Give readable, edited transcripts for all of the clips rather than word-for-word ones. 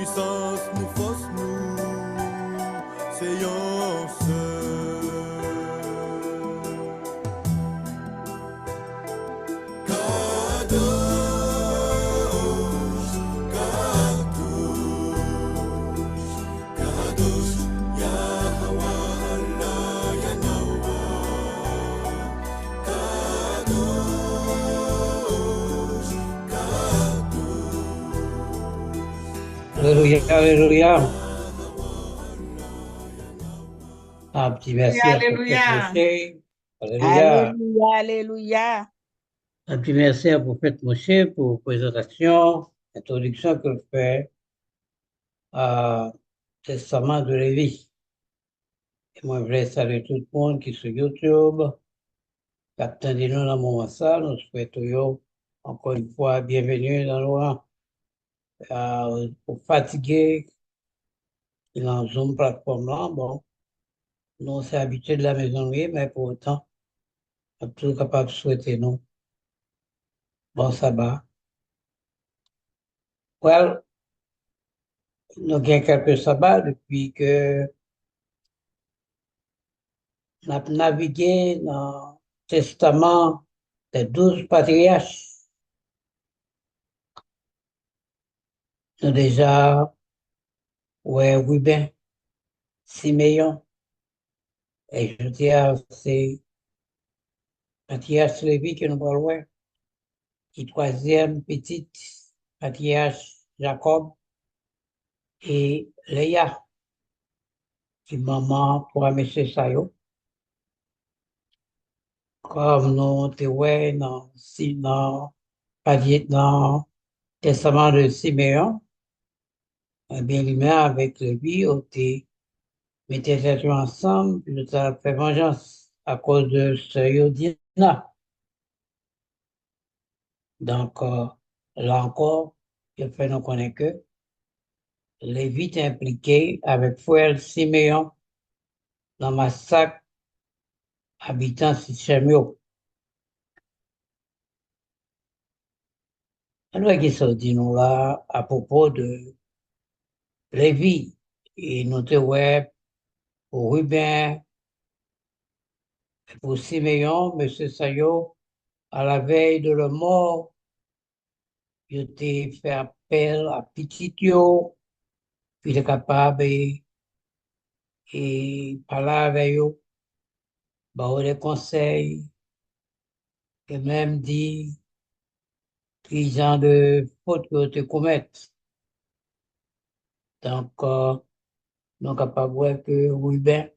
puissance nous force nous, c'est yon seul. Kadosh, Kadosh, Kadosh, Yahweh Allah Yahweh. Kadosh, Kadosh. Alléluia, alléluia. Un petit merci à Prophète Alléluia. Moshe. Alléluia. Alléluia, alléluia. Un petit merci à Prophète Moshe pour la présentation, l'introduction qu'il fait à Testament de Lévi. Et moi, je voulais saluer tout le monde qui est sur YouTube. Attendez-nous dans mon ça. Nous souhaitons encore une fois bienvenue dans le rang. Pour fatiguer, dans Zoom plateforme là, bon, nous, c'est habitué de la maison, oui, mais pour autant, on est toujours capable de souhaiter nous. Bon sabbat. Well, nous avons quelques sabbats depuis que nous avons navigué dans le testament des 12 patriarches. Nous déjà, ouais, Ruben, Siméon, et je dis, c'est patriarche Lévi que nous parlons, qui troisième petite patriarche Jacob et Léa, qui maman pour M. Sayo. Comme nous, te ouais, dans le testament de Siméon, eh bien, lui-même, avec lui, on mettait ensemble, puis nous avons fait vengeance à cause de ce Yodina. Donc, là encore, il fait nous connaître que Lévi est impliqué avec frère Siméon dans le massacre habitant Sichémio. Alors, qu'est-ce qu'on dit nous là à propos de Lévi? Et nous te ouais, pour Ruben, pour Siméon, M. Sayo, à la veille de leur mort, il a fait appel à Petitio, puis il est capable et parler avec eux, bah, des conseils, et même dit quel genre de faute que tu commets. Donc, nous sommes capables de voir que Ruben,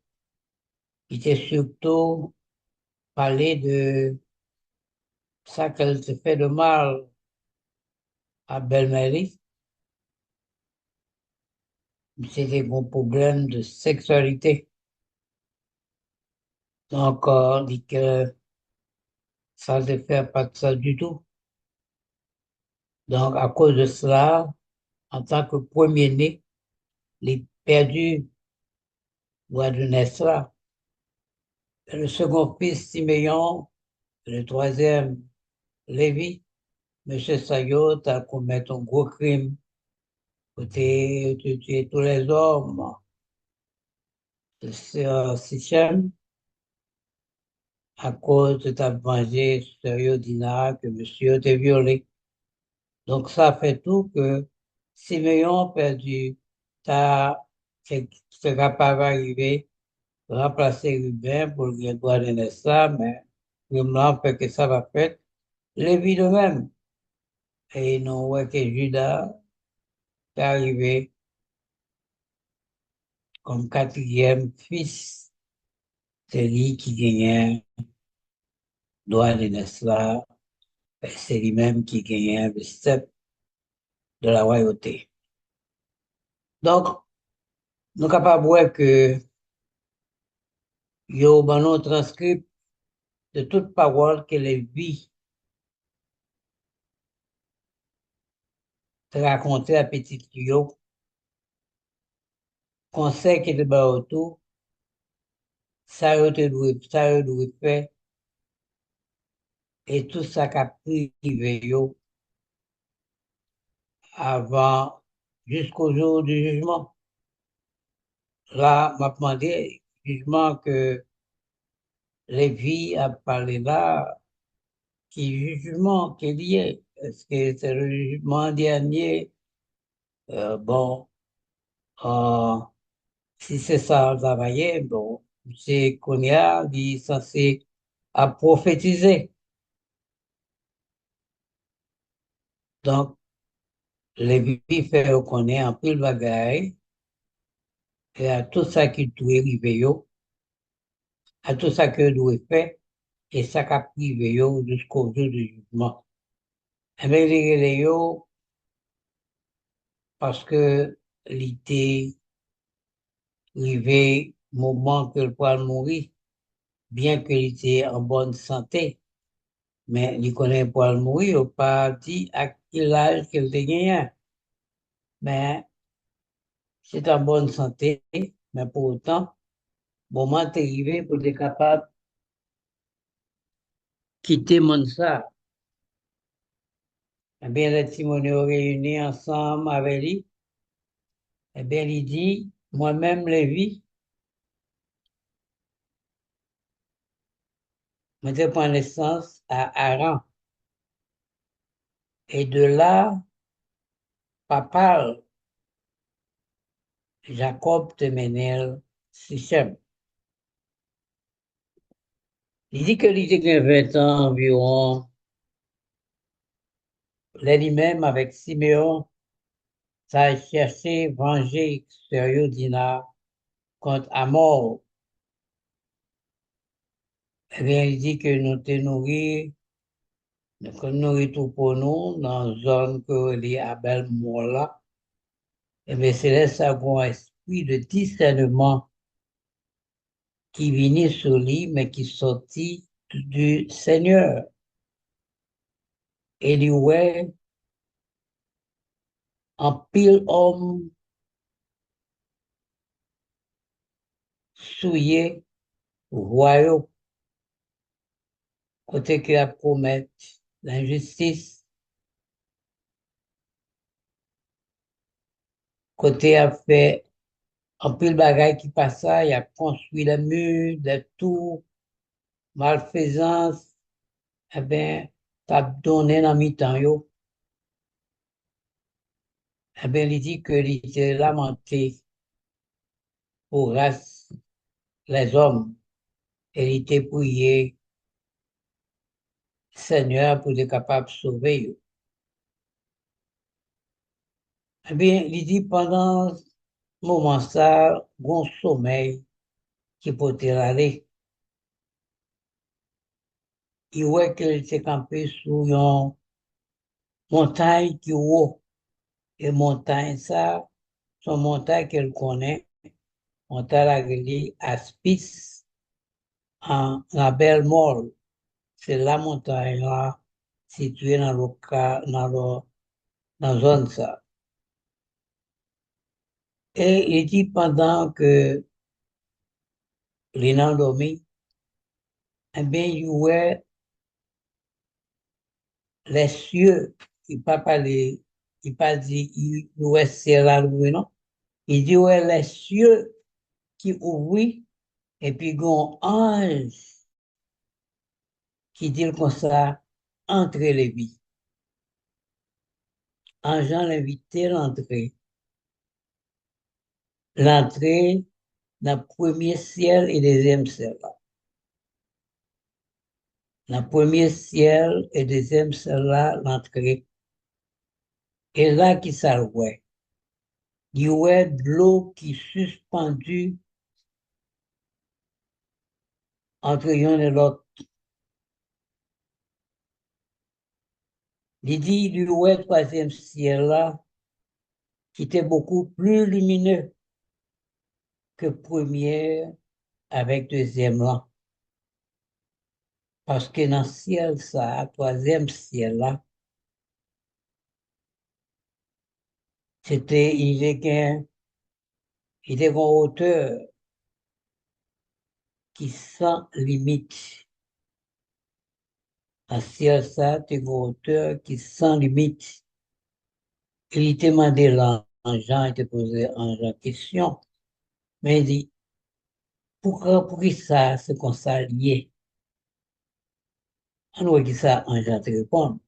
il était surtout parler de ça qu'elle se fait de mal à Belle-Marie. C'est des gros problèmes de sexualité. Donc, on dit que ça ne fait pas de ça du tout. Donc, à cause de cela, en tant que premier-né, les perdus voient de naître là. Le second fils, Siméon, le troisième, Lévi, M. Sayot a commis un gros crime, de tuer tous les hommes, sur Sichem, à cause de ta vengé sur Yodina que monsieur t'a violé. Donc, ça fait tout que Siméon perdu, c'est capable d'arriver, remplacer Ruben pour le droit de ça, mais vraiment fait que ça va faire. Lévi de même. Et nous voyons que Judas est arrivé comme quatrième fils. C'est lui qui gagnait droit de là, et c'est lui-même qui gagnait le step de la royauté. Donc, nous sommes capables de voir que il y a un transcript de toute parole que les vies racontaient à petit Yo, conseil qui était autour, ça doit faire, et tout ça qu'a privé yo avant jusqu'au jour du jugement. Là, m'a demandé, jugement que Lévi a parlé là, qui jugement qui est lié? Est-ce que c'est le jugement dernier? Bon, euh, si c'est ça, ça va y est, bon, c'est qu'on y a, il est censé à prophétiser. Donc, Lévi fait reconnaître en pile bagaille, et à tout ça qui doit arriver, yo, à tout ça que doit faire, et ça qui a privé yo jusqu'au jour du jugement. Eh bien, les yo, parce que l'été arrivé, moment que le poil mourir, bien qu'il était en bonne santé, mais il connaît poil mourir, il pas dit à quel âge qu'il était gagné. Mais c'est en bonne santé, mais pour autant, moment est arrivé pour être capable de quitter mon ça. Eh bien, les Timonéos réunis ensemble avec lui, eh bien, il dit, moi-même, Lévi, je prends naissance à Haran. Et de là, papa, Jacob Temenel, Sichem. Il dit que il était 20 ans environ, lui-même avec Siméon, ça a cherché venger sur Dina contre Amor. Eh bien, il dit que nous te nourris, que nous nourris tout pour nous, dans une zone que les Abel Mola. Eh bien, c'est là ça un esprit de discernement qui venait sur lui, mais qui sortit du Seigneur. Et lui, ouais, en pile homme souillé, royaux, côté qui a promis l'injustice, côté a fait en pile bagaille qui passa, il a construit les murs, des tours, malfaisance, eh bien, t'as donné dans mi-temps, yo. Eh bien, il dit que il était lamenté pour race les hommes, et il était prié, Seigneur, pour être capable de sauver, yo. Eh bien, il dit pendant ce moment ça, bon sommeil qui peut aller. Il voit qu'il était campé sur une montagne qui est haut. Et montagne ça, son montagne qu'elle connaît, montagne la relie Aspis en la belle Mole. C'est la montagne là, située dans le cas, dans la zone ça. Et il dit pendant que les endormi, eh bien, il voit les cieux, il pas parlé, il pas dit, il voit ciel là, non? Il dit, ouais, les cieux qui ouvrit, et puis un ange qui dit comme ça, entre les vies. Ange l'invité l'entrée. L'entrée dans le premier ciel et deuxième ciel. Dans le premier ciel et deuxième ciel là, l'entrée. Et là, qui s'allouait. Il y a de l'eau qui est suspendue entre l'un et l'autre. Il dit, il y a le troisième ciel là, qui était beaucoup plus lumineux que le premier avec deuxième là. Parce que dans le ciel, ça, troisième ciel là, c'était, il était en hauteur qui sans limite. Dans le ciel, ça, c'était en hauteur qui sans limite. Il était demandé l'ange. Jean était posé en Jean question, mais il dit, pour qui ça, c'est qu'on s'allie? On voit qui ça, en Jean te répond.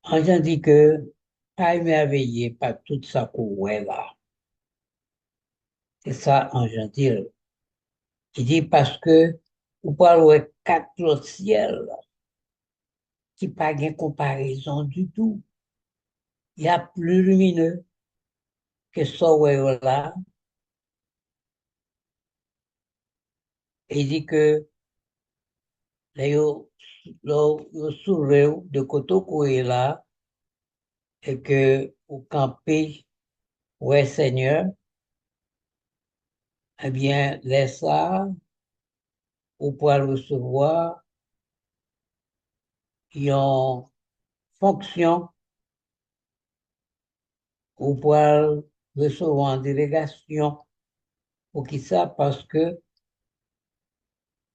En Jean dit que, pas émerveillé par tout ça qu'on voit là. C'est ça, en Jean dit. Il dit parce que, vous parlez quatre autres ciels qui pas de comparaison du tout. Il y a plus lumineux que ça ouais là. Et il dit que là, yo soulevé de côté est là et que vous campez, ouais Seigneur, eh bien, laisse ça, vous pouvez recevoir une fonction, vous pouvez recevoir une délégation. Pour qui ça? Parce que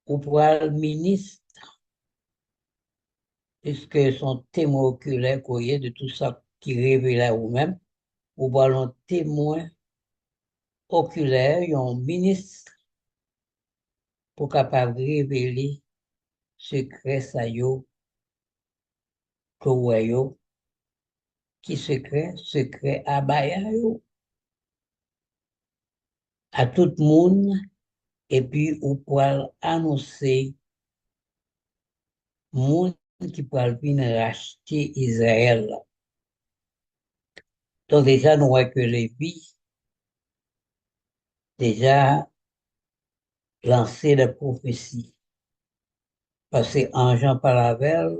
vous pouvez le ministre, puisque son témoin oculaire courrier de tout ça qui révèle à vous-même, vous pouvez un témoin oculaire, un ministre pour capable révéler secret ça yo, que ouais yo, qui secret abaya yo, à tout le monde, et puis vous pouvez annoncer monde qui peut venir racheter Israël. Donc déjà, nous voyons que Lévi, déjà lancé la prophétie. Parce qu'en Jean Palavel,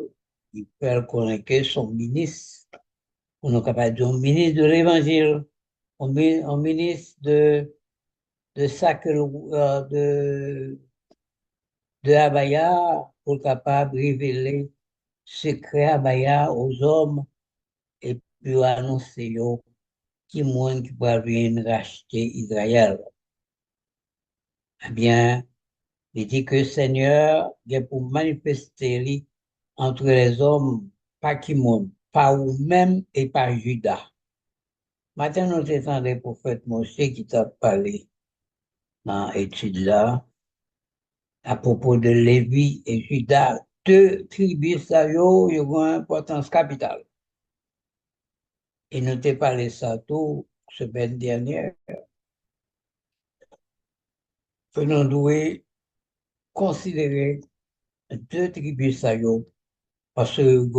il peut connaître son ministre, on est capable de dire un ministre de l'Évangile, un ministre de sac de Abaya, pour capable de révéler secret Abaya aux hommes et puis annoncer yo qui monde qui va venir racheter Israël. Eh bien, il dit que Seigneur, il est pour manifester lui entre les hommes, pas qui monde, pas ou-même et pas Judas. Maintenant, nous étions des prophètes Moshe qui t'a parlé dans l'étude là, à propos de Lévi et Judas, deux tribus, ça y ont une importance capitale. Et nous t'ai parlé ça tout semaine dernière, que nous devons considérer deux tribus, ça y ont, parce que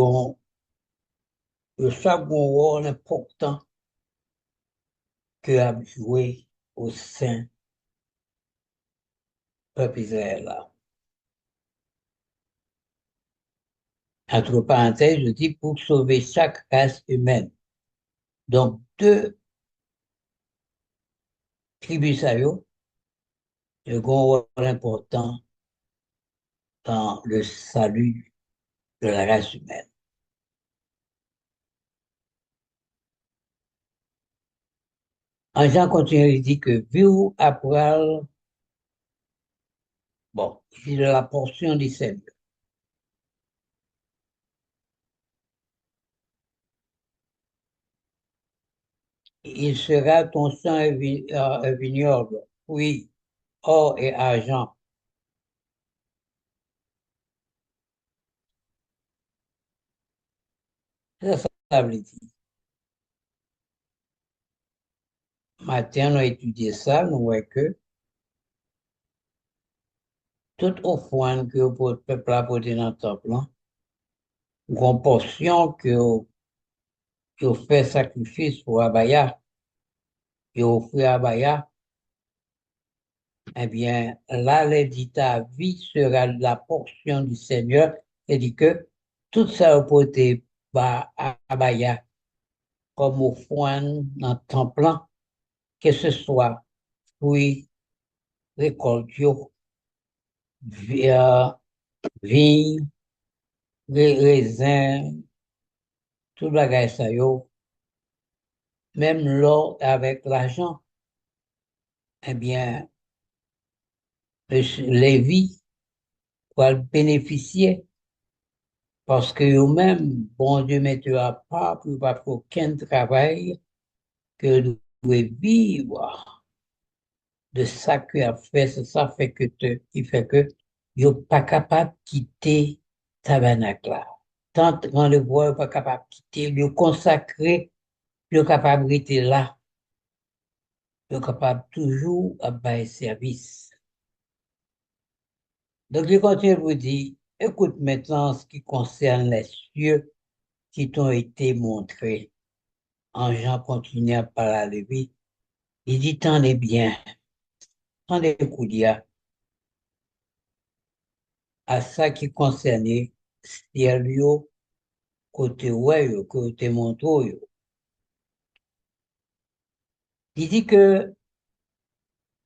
chaque rôle important que a joué au sein du peuple Israël là. Entre parenthèses, je dis pour sauver chaque race humaine. Donc, deux tribus ça y ont un rôle important dans le salut de la race humaine. En Jean continue, il dit que vu après, bon, c'est de la portion du Seigneur. Il sera ton sang et vignoble, oui, or et argent. Ça veut dire. Matin, on a étudié ça, nous voyons que toute offrande que le peuple a porté dans le temple, une portion que fait sacrifice pour Abaya, et offrir Abaya, eh bien, là, l'édit à vie sera la portion du Seigneur, et dit que tout ça porté par Abaya, comme offrande dans le temple, que ce soit fruits, récolte, vigne, raisin, tout le bagage ça yo, même l'or avec l'argent, eh bien, Lévi va bénéficier parce que eux-mêmes, bon Dieu, met à part pour pas faire aucun travail que nous devons vivre de ça que a fait, c'est ça fait que qui fait que yo pas capable de quitter tabernacle là. Tant quand le voix pas capable de quitter, le consacrer, le capable de rester là, le capable toujours à bailler service. Donc, je continue pour dire, écoute maintenant ce qui concerne les cieux qui t'ont été montrés. En Jean continue à parler de lui. Il dit, tendez bien, tendez écoute à ça qui concernait ciel yo, côté ouais, yo, côté montreux. Yo. Il dit que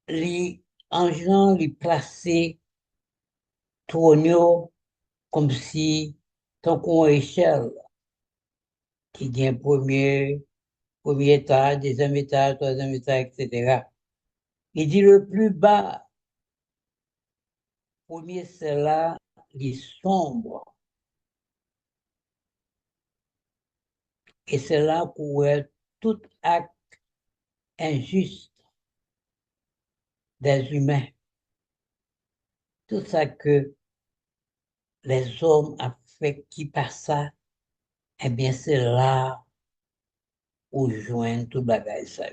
les anges les plaçaient trône comme si, tant qu'on échelle, qui vient premier étage, deuxième étage, troisième étage, etc. Il dit le plus bas, premier, c'est là, les sombres. Et c'est là où est tout acte injuste des humains. Tout ça que les hommes ont fait qui passe ça, eh bien, c'est là où joignent tout bagage ça.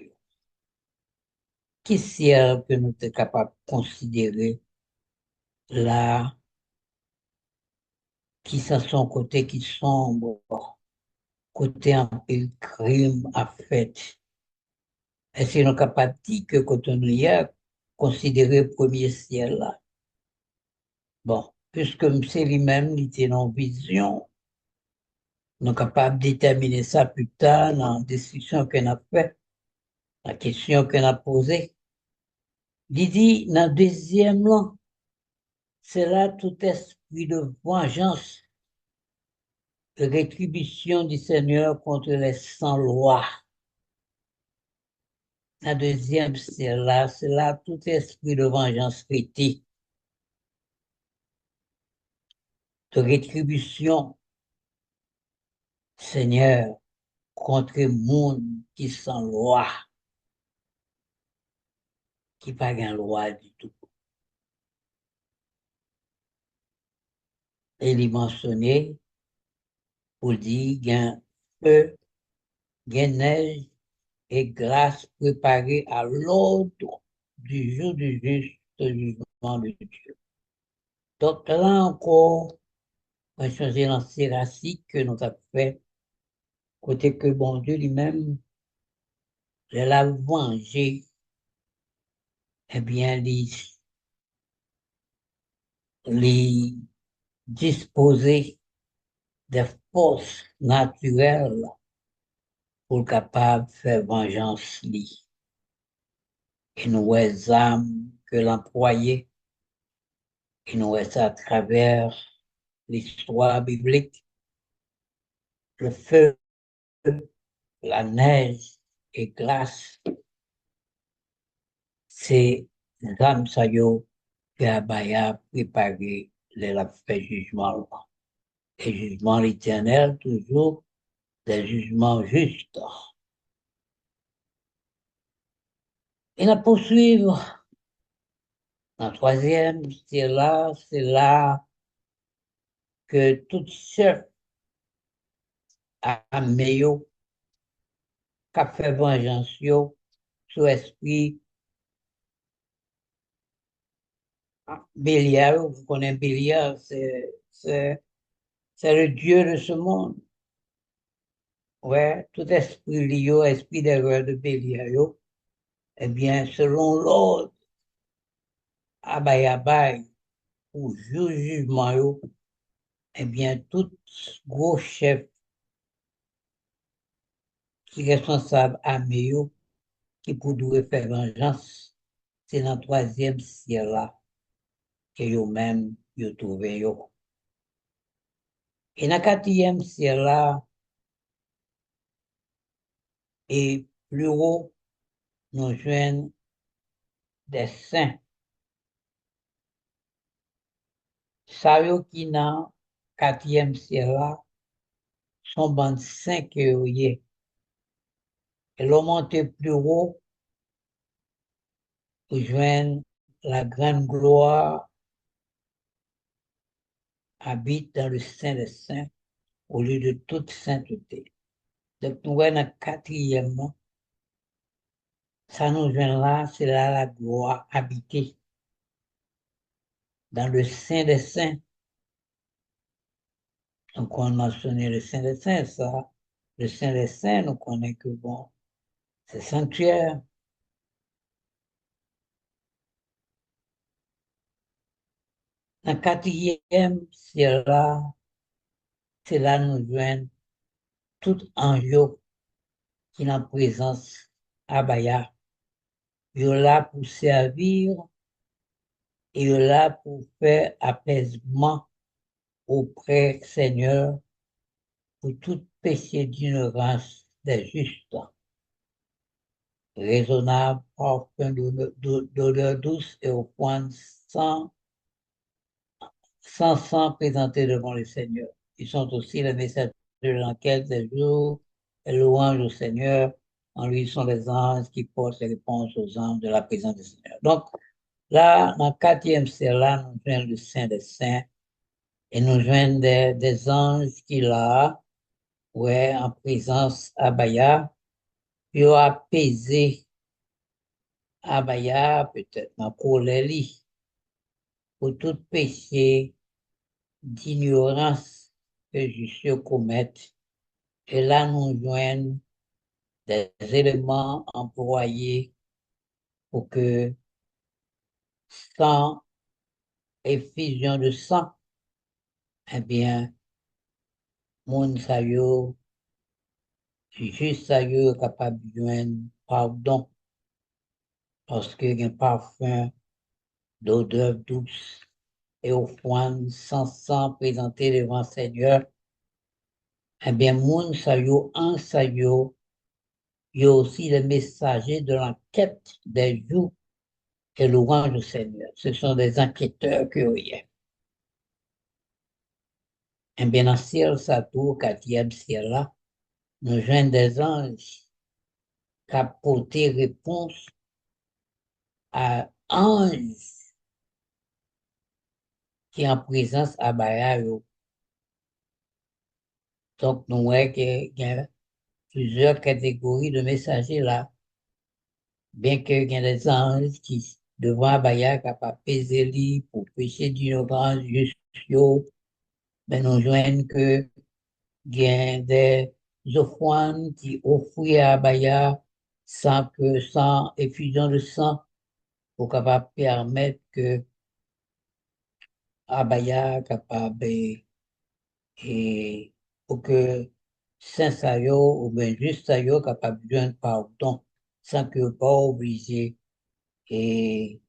Qui sert que nous sommes capables de considérer là, qui ça son côté qui sombre, côté un peu crime à fait. Est-ce que nous sommes capables de dire que quand on y a considéré le premier ciel là, bon, puisque c'est lui-même, il était en vision, nous sommes capables de déterminer ça plus tard dans la discussion qu'on a fait, la question qu'on a posée. Il dit, dans le deuxième là, c'est là tout esprit de vengeance, de rétribution du Seigneur contre les sans-loi. La deuxième, c'est là tout esprit de vengeance critique, de rétribution, Seigneur, contre le monde qui sans loi, qui pas de loi du tout. Et il mentionné pour dire, il y a feu, il y a neige et grâce préparée à l'ordre du jour du juste jugement de Dieu. Donc là encore, on va changer l'ancien racine que nous avons fait, côté que bon Dieu lui-même, il l'a vengé, eh bien, les disposer des forces naturelles pour capable de faire vengeance li. Et nous les âmes que l'employé, et nous ça à travers l'histoire biblique, le feu, la neige et glace, c'est l'âme ça yo que Abaya préparé la fait jugement. Et jugement éternel, toujours des jugements justes. Et la poursuivre, en troisième, c'est là que tout chef a meilleur qu'a fait vengeance yo, sous esprit Bélial, vous connaissez Bélial, c'est le Dieu de ce monde. Ouais, tout esprit lié, esprit d'erreur de Bélial, eh bien, selon l'ordre, abay, ou jugement, eh bien, tout gros chef qui est responsable à meilleur, qui pourrait faire vengeance, c'est dans le troisième ciel là, que yo-même, yo trouvé yo. Et dans le quatrième ciel là, et plus haut, nous joignons des saints. Ça yo qui dans quatrième ciel là, sont bande saints que yo yé. Et l'on monte plus haut pour joindre la grande gloire habite dans le Saint des Saints au lieu de toute sainteté. Donc, nous voyons dans le quatrième, ça nous joint là, c'est là la gloire habitée dans le Saint des Saints. Donc, on mentionnait le Saint des Saints, ça. Le Saint des Saints, nous connaissons que bon, c'est sanctuaire. Dans le quatrième, c'est là nous joignent tout ange qui est en présence à Baya. Il est là pour servir et il est là pour faire apaisement auprès Seigneur pour tout péché d'ignorance des justes, raisonnable, parfum d'odeur douce et offrande sans sang présenté devant le Seigneur. Ils sont aussi les messages de l'enquête des jours et louanges au Seigneur. En lui sont les anges qui portent les réponses aux anges de la présence du Seigneur. Donc, là, dans le quatrième ciel, là, nous joignons le Saint des Saints et nous joignons des anges qui, là, ouais, en présence à Baya, ils ont apaisé à Baya, peut-être, dans colère, pour tout péché d'ignorance que je commettre. Et là, nous joignons des éléments employés pour que sans effusion de sang, eh bien, moun sa yo, juste sa yo capable de joindre pardon, parce que y a un parfum d'odeur douce et offrande sans sang présenté devant le Seigneur, eh bien, moun sa yo, en sa yo, il y a aussi les messagers de l'enquête des jours et louange du Seigneur. Ce sont des enquêteurs curieux. Et bien, dans le ciel, ça tourne, quatrième ciel là, nous joignons des anges qui apportent réponse à anges qui sont en présence à Baya. Donc, nous voyons qu'il y a plusieurs catégories de messagers là, bien qu'il y ait des anges qui, devant Abaya, capables de peser pour pécher d'ignorance, juste, mais nous joignons que il y a des offrandes qui offrent à Abaya sans effusion de sang pour capable permettre que Abaya capable et pour que Saint Sayo ou bien juste Sayo capable de joindre pardon sans que pas obligé et,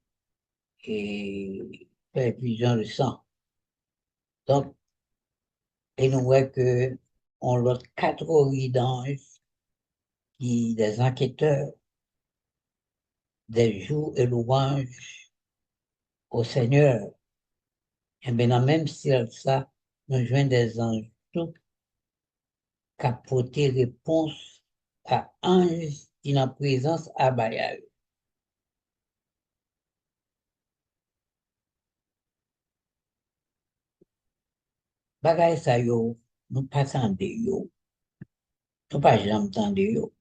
et faire effusion de sang. Donc, et nous voyons que on a quatre catégories d'anges qui des enquêteurs des jours et louanges au Seigneur. Et bien, dans le même ciel, ça, nous joignons des anges tout qui apportent réponse à anges qui sont en présence à Bayal. Bagay sa yo, nous pas tande yo, nous pas jamais tande yo.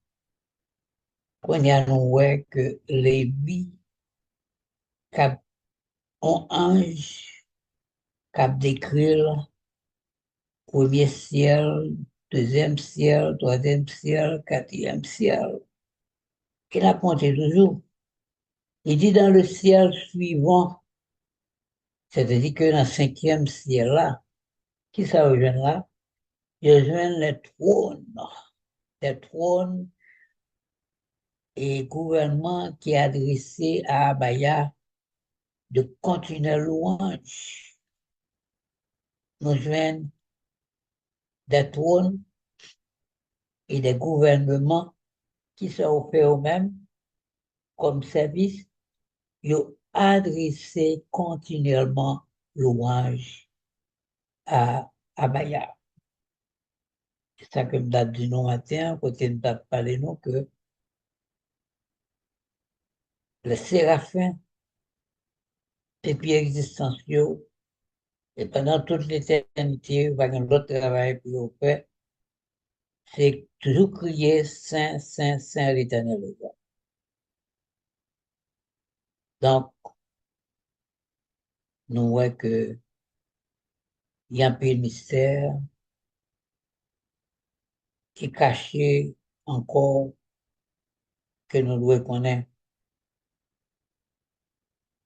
Quand y a nous ouais que Lévi, cap, un ange, cap décrit premier ciel, deuxième ciel, troisième ciel, quatrième ciel. Il a compté toujours. Il dit dans le ciel suivant, c'est-à-dire que dans le cinquième ciel là, qui ça rejoint là? Il rejoint les trônes et gouvernement qui est adressé à Abaya de continuer louange. Nous joignons des trônes et des gouvernements qui se offerts eux-mêmes comme service. Ils ont adressé continuellement louange à Abaya. C'est ça que je dit nous matin, côté de parler nous que les séraphins, et puis existence, et pendant toute l'éternité, pas un autre travail pour vous faire, c'est toujours crier Saint, Saint, Saint l'Éternel. Donc, nous voyons que il y a un peu de mystère qui est caché encore que nous devons connaître.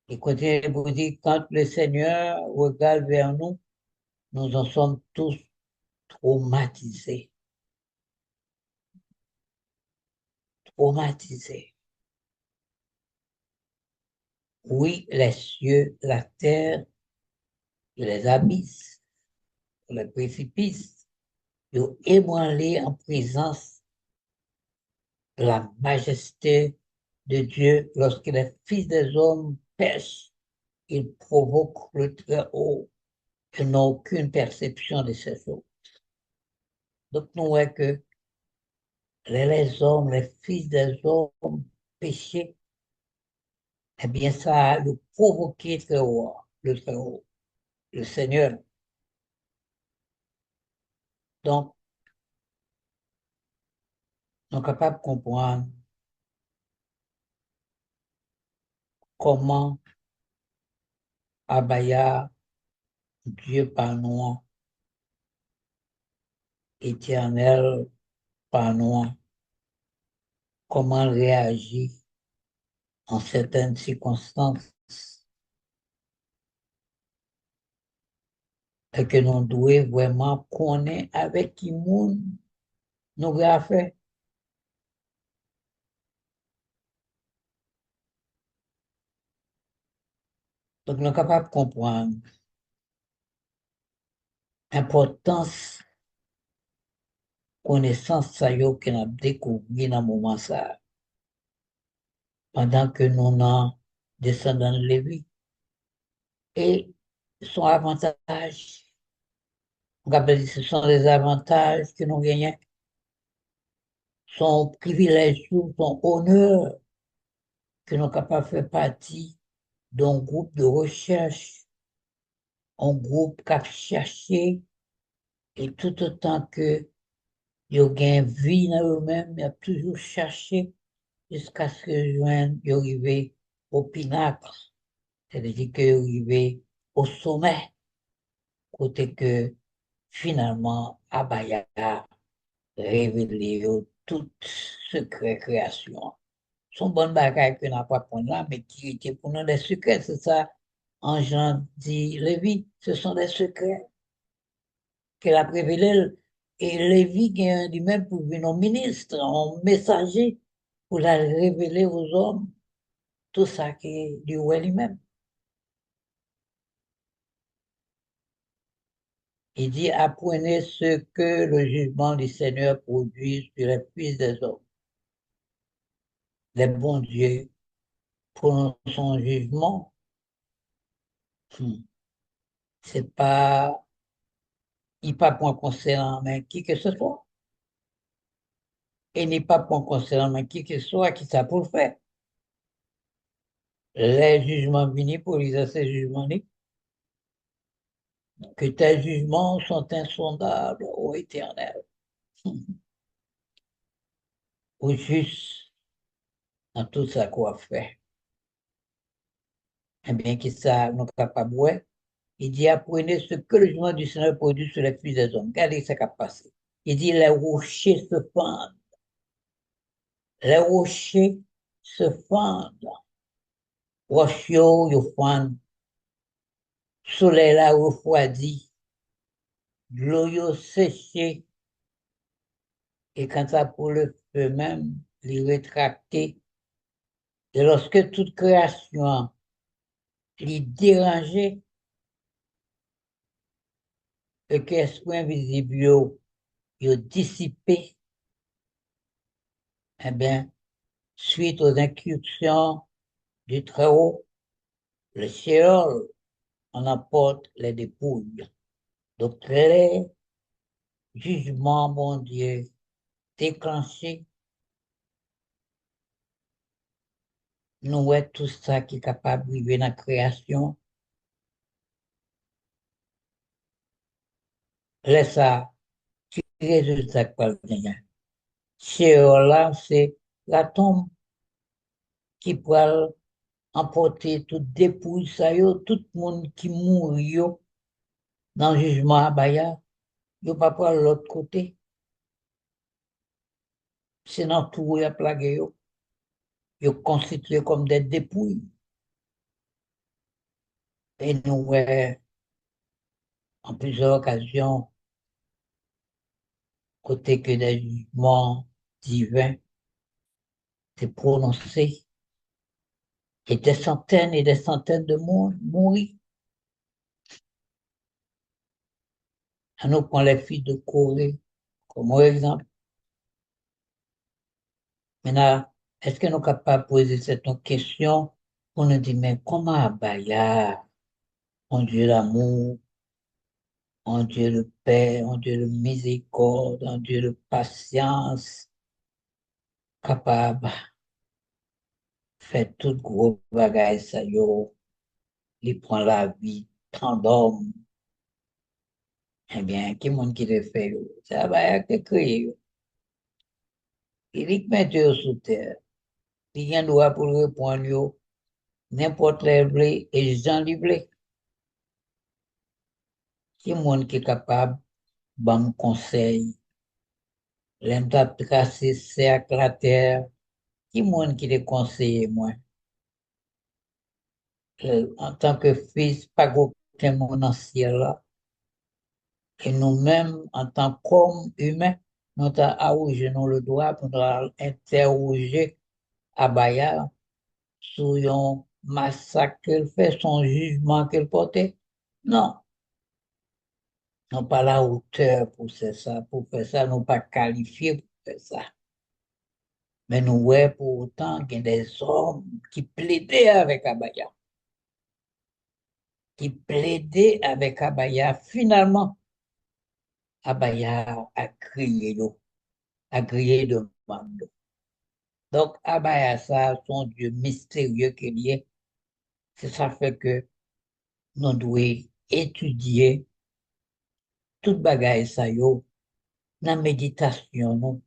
Et continuez de vous dire, quand le Seigneur regarde vers nous, nous en sommes tous traumatisés. Traumatisés. Oui, les cieux, la terre, les abysses, les précipices, ils ont ébranlé en présence de la majesté de Dieu lorsque les fils des hommes pêchent. Ils provoquent le Très-Haut et n'ont aucune perception de ces choses. Donc, nous voyons que les hommes, les fils des hommes péchés, eh bien, ça a le provoqué Très-Haut, le Très-Haut, le Seigneur. Donc, nous sommes capables de comprendre comment Abaya, Dieu par nous, éternel par nous, comment réagir en certaines circonstances et que nous devons vraiment connaître avec qui monde nous avons affaire. Donc, nous sommes capables de comprendre l'importance, connaissance ça yo que nous avons découvert dans le moment ça, pendant que nous sommes descendants de Lévi. Et son avantage, on appelle dire, ce sont les avantages que nous gagnons, son privilège, son honneur que nous sommes capables de faire partie d'un groupe de recherche, un groupe qui a cherché, et tout autant que ils ont vie dans eux-mêmes, ils ont toujours cherché jusqu'à ce que ils arrivent au pinacle, c'est-à-dire qu'ils arrivent au sommet, côté que finalement, Abaya a révélé toute secret création. Son bon bagage que n'a pas pour là, mais qui était pour nous des secrets, c'est ça. En Jean dit Lévi, ce sont des secrets qu'elle a révélés. Et Lévi, qui est lui-même pour venir au ministre, un messager, pour la révéler aux hommes, tout ça qui est du roi lui-même. Il dit, apprenez ce que le jugement du Seigneur produit sur les fils des hommes. Les bons dieux prononcent son jugement. C'est pas, il pas point concernant mais qui que ce soit. Et n'est pas point concernant mais qui que ce soit qui ça pour le faire. Les jugements viennent pour les ces jugements que tes jugements sont insondables, ô Éternel, au juste dans tout ça qu'on fait. Eh bien, qui ça nous capable, ouais. Il dit, apprenez ce que le jugement du Seigneur produit sur les fils des hommes. Regardez ce qui a passé. Il dit, les rochers se fendent. Les rochers se fendent. Rochers, ils fondent. Soleil là refroidi. L'eau séché. Et quand ça pour le feu même, les rétracter. Et lorsque toute création les dérangée, et que l'esprit invisible est dissipé, eh bien, suite aux incursions du Très-Haut, le Shéol en apporte les dépouilles. Donc, les jugements, mon Dieu, déclenchés nous ouais tout ça qui est capable de vivre dans la création, laisse ça, qui résultat que pas gagner. Chez eux là, c'est la tombe qui pourra emporter toute dépouille, ça yo, tout le monde qui mourit yo, dans le jugement à Baya, yo pas pour l'autre côté, c'est dans tout y a plagué yo constitué comme des dépouilles. Et nous, ouais, en plusieurs occasions, côté que des jugements divins étaient prononcés, et des centaines de monde mourir. À nous prend les filles de Corée comme exemple. Maintenant, est-ce que nous sommes capables de poser cette question pour nous dire, mais comment Abaya, mon Dieu l'amour, mon Dieu le paix, mon Dieu le miséricorde, mon Dieu le patience, capable de faire tout gros bagage, ça yo, il prend la vie, tant d'hommes, eh bien, qui monde qui le fait, yo? C'est Abaya qui crée, yo. Il met Dieu sous terre. Il y a un droit pour répondre, yo, n'importe les blé et Jean Liblé. Qui monde qui est capable de me conseil, l'aime tracer cercle la terre, qui monde qui les conseille, moi, en tant que fils, pas aucun monde dans le ciel là, et nous-mêmes, en tant qu'hommes humains, nous avons arrogé nous le droit pour nous interroger Abaya sur un massacre qu'elle fait, son jugement qu'elle portait. Non, nous pas la hauteur pour faire ça, nous pas qualifiés pour faire ça. Mais nous, ouais, pour autant qu'il y a des hommes qui plaidaient avec Abaya, qui plaidaient avec Abaya. Finalement, Abaya a crié l'eau, a crié de mando. Donc, Abaya, ça, son Dieu mystérieux qu'il est, c'est ça fait que nous devons étudier toute bagaille ça yo, dans la méditation, nous,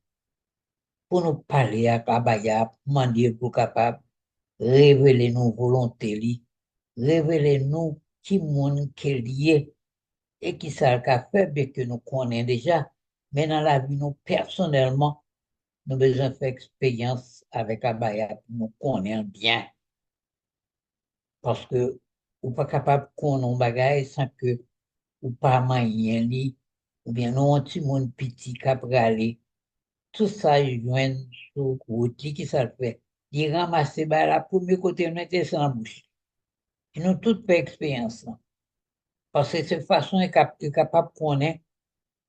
pour nous parler à Abaya, pour demander pour capable révéler nos volontés, révéler nous qui monde qui lié et qui ça qu'a fait bien que nous connaissons déjà, mais dans la vie, nous, personnellement, nous avons besoin de faire expérience avec Abaya pour nous connaître bien. Parce que ou pas capable de connaître un bagage sans que ou pas moyen li, ou bien non un petit monde petit qui a aller. Tout ça, il vient sur route, qui ça le fait. Il ramasse bah, la première côté, on était sans bouche. Et nous toutes fait expérience. Là. Parce que cette façon est capable de connaître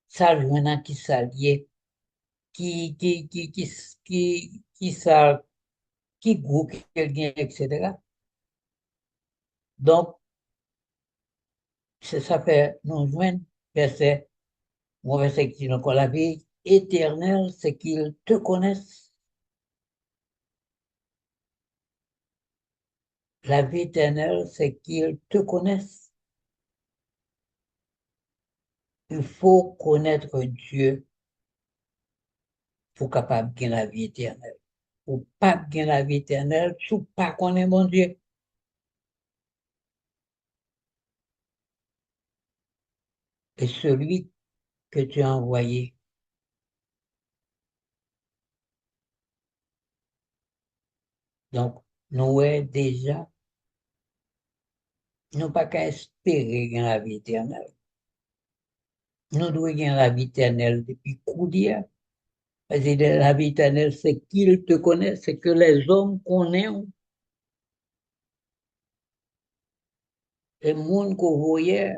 ça, joint qui s'allie qui ça, qui goût, quelqu'un, etc. Donc, c'est ça fait nous joindre verset, mon verset qui dit encore la vie éternelle, c'est qu'ils te connaissent. La vie éternelle, c'est qu'ils te connaissent. Il faut connaître Dieu pour capable de gagner la vie éternelle. Pour pas gagner la vie éternelle, tu pas connaître mon Dieu. Et celui que tu as envoyé. Donc, nous est déjà nous pas qu'à espérer gagner la vie éternelle. Nous devons gagner la vie éternelle depuis coup d'hier. Parce que la vie éternelle, c'est qu'ils te connaissent, c'est que les hommes connaissent le monde qu'on voyait.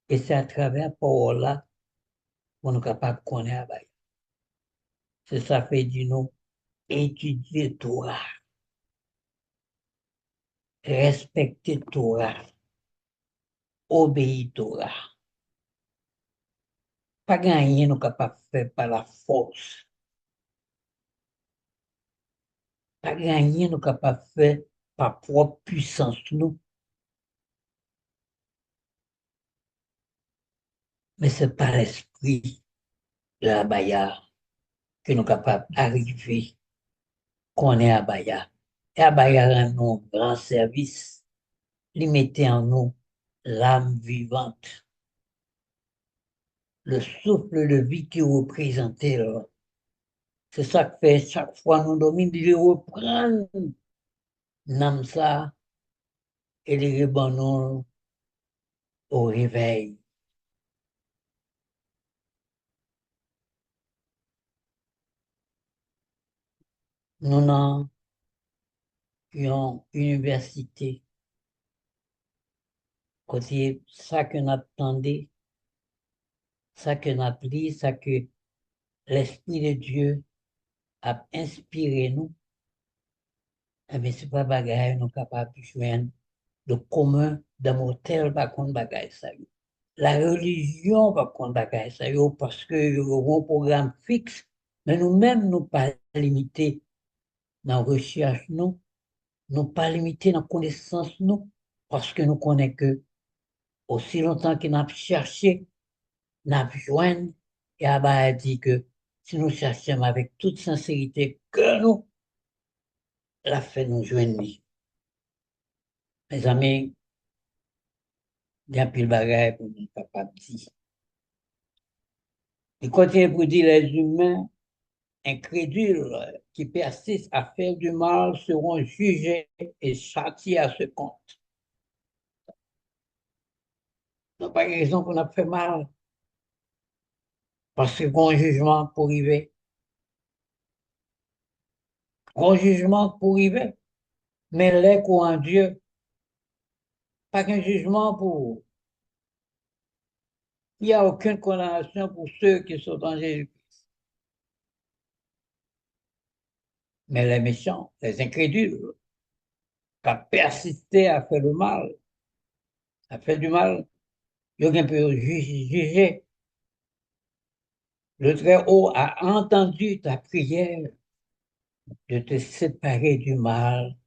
Et c'est à travers parole là qu'on est capable de connaître. C'est ça fait du nous étudier Torah, respecter Torah, obéir Torah. pas gagner, nous capables de faire par la force. Pas gagner, nous capables de faire par propre puissance, nous. Mais c'est par l'esprit de la Bayard que nous sommes capables d'arriver qu'on est à Bayard. Et à Bayard, rend nous un grand service, limiter en nous l'âme vivante, le souffle de vie qui représentait là. C'est ça que fait chaque fois nous domine, de reprendre l'âme ça et les rebondir au réveil. Nous avons une université, côté ça que nous attendons, ça que nous appris, ça que l'Esprit de Dieu a inspiré nous, mais ce n'est pas bagaille nous capables de joindre le commun de mortel par contre bagaille ça. La religion par contre bagaille ça parce que y a un programme fixe, mais nous-mêmes nous pas limités dans la recherche nous pas limités dans la connaissance nous, parce que nous connaissons que aussi longtemps qu'il n'a cherché, n'a joindre, et Abba a dit que si nous cherchons avec toute sincérité que nous, la fait nous joindre. Mes amis, il y a plus de bagages pour nous capables de dire. Il continue pour dire les humains incrédules qui persistent à faire du mal seront jugés et châtiés à ce compte. Nous n'avons pas raison qu'on a fait mal, parce que bon jugement pour arriver. Bon jugement pour arriver, mais les en Dieu, pas qu'un jugement pour. Il n'y a aucune condamnation pour ceux qui sont en Jésus. Mais les méchants, les incrédules, qui ont persisté à faire le mal, à faire du mal, ils ont un peu jugé. Le Très-Haut a entendu ta prière de te séparer du mal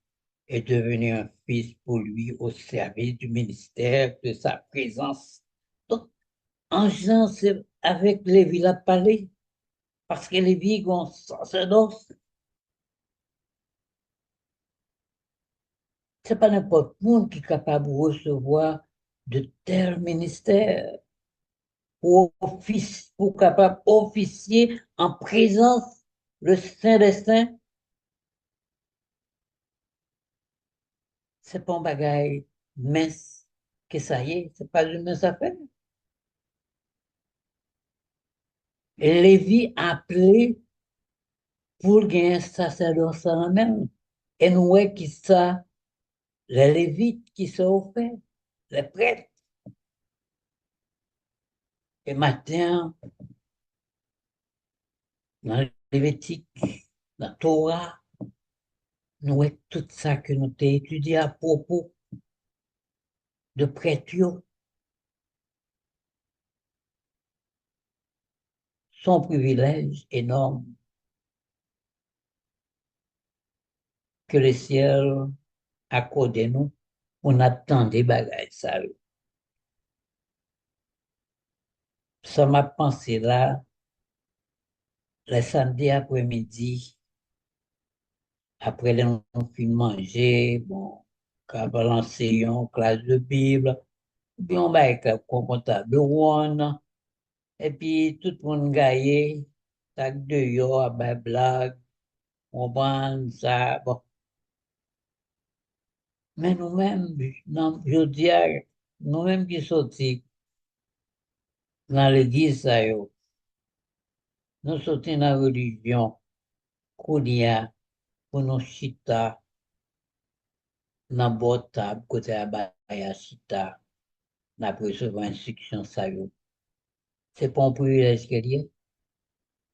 et devenir un fils pour lui au service du ministère de sa présence. Donc, en Jean, c'est avec Lévi la parlé, parce que Lévi, on sacerdoce. C'est pas n'importe qui qui est capable de recevoir de tels ministères pour capable officier en présence le Saint des Saints. C'est pas un bagage mince que ça y est, c'est pas une mince affaire. Et Lévi a appelé pour gagner un sacerdoce en même. Et nous voyons qui ça, les Lévites qui sont faits, les prêtres. Et maintenant, dans le Lévitique, dans la Torah, nous voyons tout ça que nous avons étudié à propos de prêtres, son privilège énorme que le ciel accorde nous. On attend des bagages, ça. Ça m'a pensé là, le samedi après-midi, après les fin manger, bon, quand on lancer en classe de Bible, puis on va être comptable one, et puis tout le monde gagne, tac de yo, à blague, on prend ça, bon. Mais nous-mêmes, non, je dis, nous-mêmes qui sortis dans l'église, ça, yo, nous sortis dans la religion, qu'on y a, pour nous chita, dans la table, côté à Baya chita, n'a recevoir instruction, ça, yo. C'est pas un privilège qu'il y a.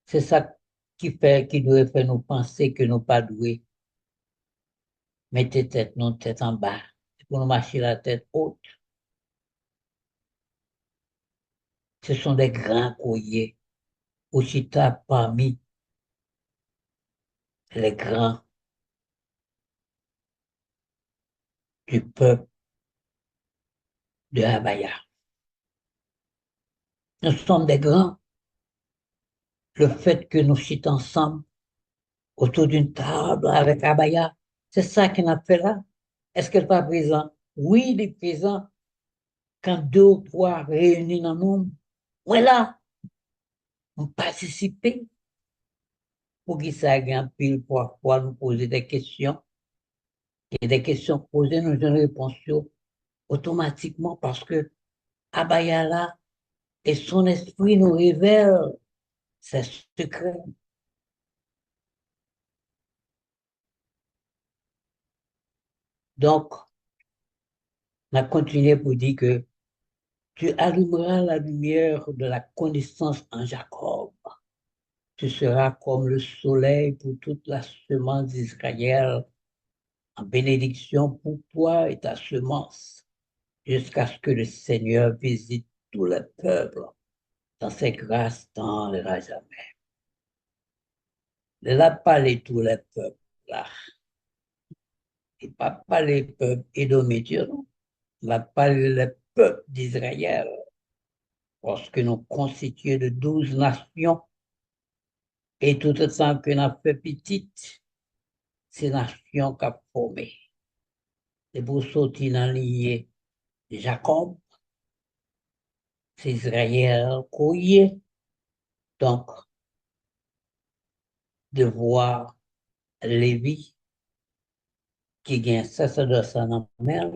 C'est ça qui doit faire nous penser que nous pas doués. Mettez tête, non tête en bas. C'est pour nous marcher la tête haute. Ce sont des grands courriers. Ouchita parmi les grands du peuple de Abaya. Nous sommes des grands. Le fait que nous chitons ensemble autour d'une table avec Abaya, c'est ça qu'on a fait là. Est-ce qu'elle n'est pas présent? Oui, il est présent. Quand deux ou trois réunis dans le monde, voilà, on participe pour qu'ils s'agissent pile pour pouvoir nous poser des questions. Et des questions posées, nous donnons réponse automatiquement parce que Abaya là, et son esprit nous révèle ses secrets. Donc, on a continué pour dire que tu allumeras la lumière de la connaissance en Jacob. Tu seras comme le soleil pour toute la semence d'Israël, en bénédiction pour toi et ta semence, jusqu'à ce que le Seigneur visite tout le peuple dans ses grâces tant les jamais. Il a parlé tous les peuples là. Il n'a pas parlé peuple édométien, non. Il a parlé le peuple d'Israël, parce que nous constitués de 12 nations, et tout le temps que nous fait petite, ces nations qu'a formé. C'est pour sortir dans lignée de Jacob, c'est Israël courrier. Donc, de voir Lévi qui gagne sacerdoce en mer,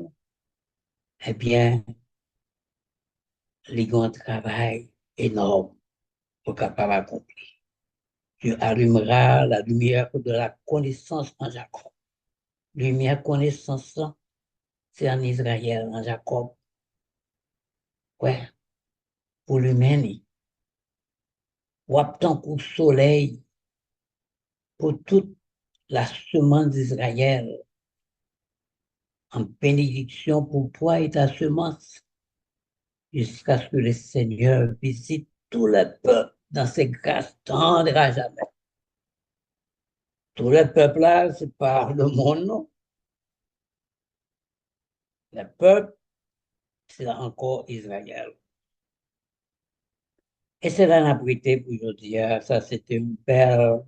eh bien, ils ont un travail énorme pour capable accomplir. Tu allumeras la lumière de la connaissance en Jacob. Lumière connaissance, c'est en Israël, en Jacob. Ouais, pour l'humain, ou tant qu'au soleil, pour toute la semence d'Israël, en bénédiction pour toi et ta semence, jusqu'à ce que le Seigneur visite tout le peuple dans ses grâces tendres à jamais. Tout le peuple là, c'est pas le monde, non. Le peuple, c'est encore Israël. Et c'est la nabrité pour aujourd'hui. Ça, c'était une belle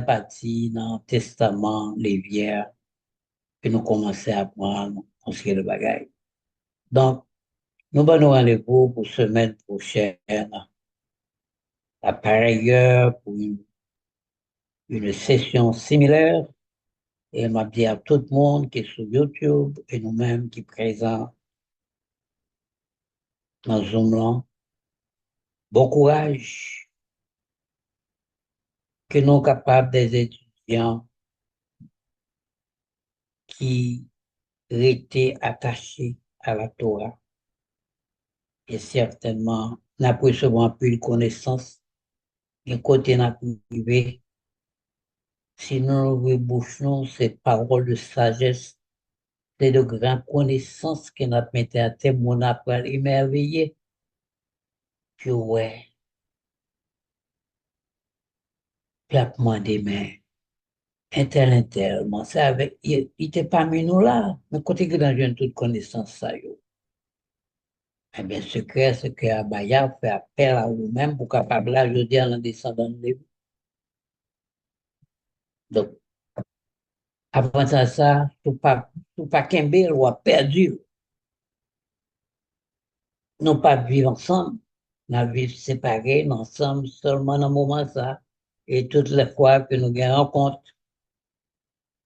partie dans le Testament lévien que nous commençons à prendre en ce qui est le bagage. Donc, nous allons rendez-vous pour semaine prochaine, à pareille heure, pour une session similaire. Et m'a dit à tout le monde qui est sur YouTube et nous-mêmes qui sommes présents dans Zoom là, bon courage, que nous sommes capables des étudiants qui étaient attachés à la Torah. Et certainement, n'a pas souvent plus de connaissances, et côté n'a privé. Si nous ouvrons bouche, ces paroles de sagesse, c'est de grandes connaissances que nous mettons à témoin après émerveillé. Puis ouais, claquement des mains. Intel, c'est avec, il était parmi nous là, mais côté que dans une toute connaissance, ça, yo. Eh bien, secret, c'est que Abaya fait appel à vous-même pour capable là, je dis, en descendant de lui. Donc, avant ça, tout pas qu'un ou a perdu. Non pas vivre ensemble, nous vivre séparés, mais ensemble, seulement dans le moment ça. Et toutes les fois que nous gagnons rencontre,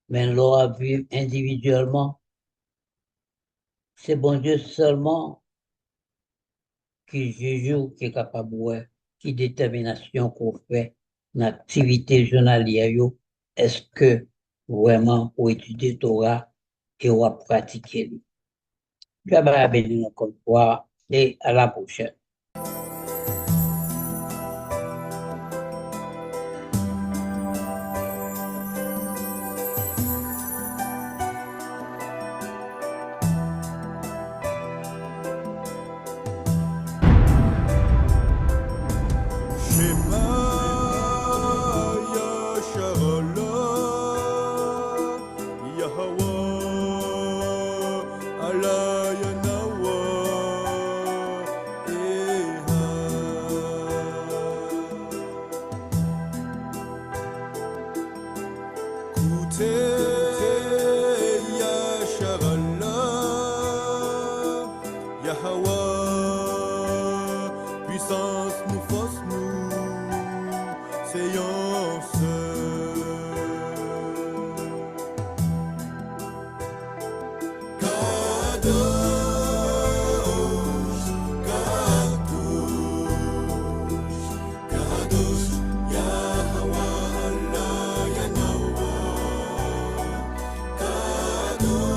mais l'on a vivre individuellement. C'est bon Dieu seulement qui juge, qui est capable, ouais, qui détermination qu'on fait, une activité journalière, est-ce que vraiment pour étudier Torah et on va pratiquer. Je vais bénir encore une fois et à la prochaine. Shema Yasharallah Yahweh Alayanawa Eha Koute Yasharallah Yahweh puissance nous force nous séance Kadosh Kadosh Kadosh Yahweh Allah Yanawa Kadosh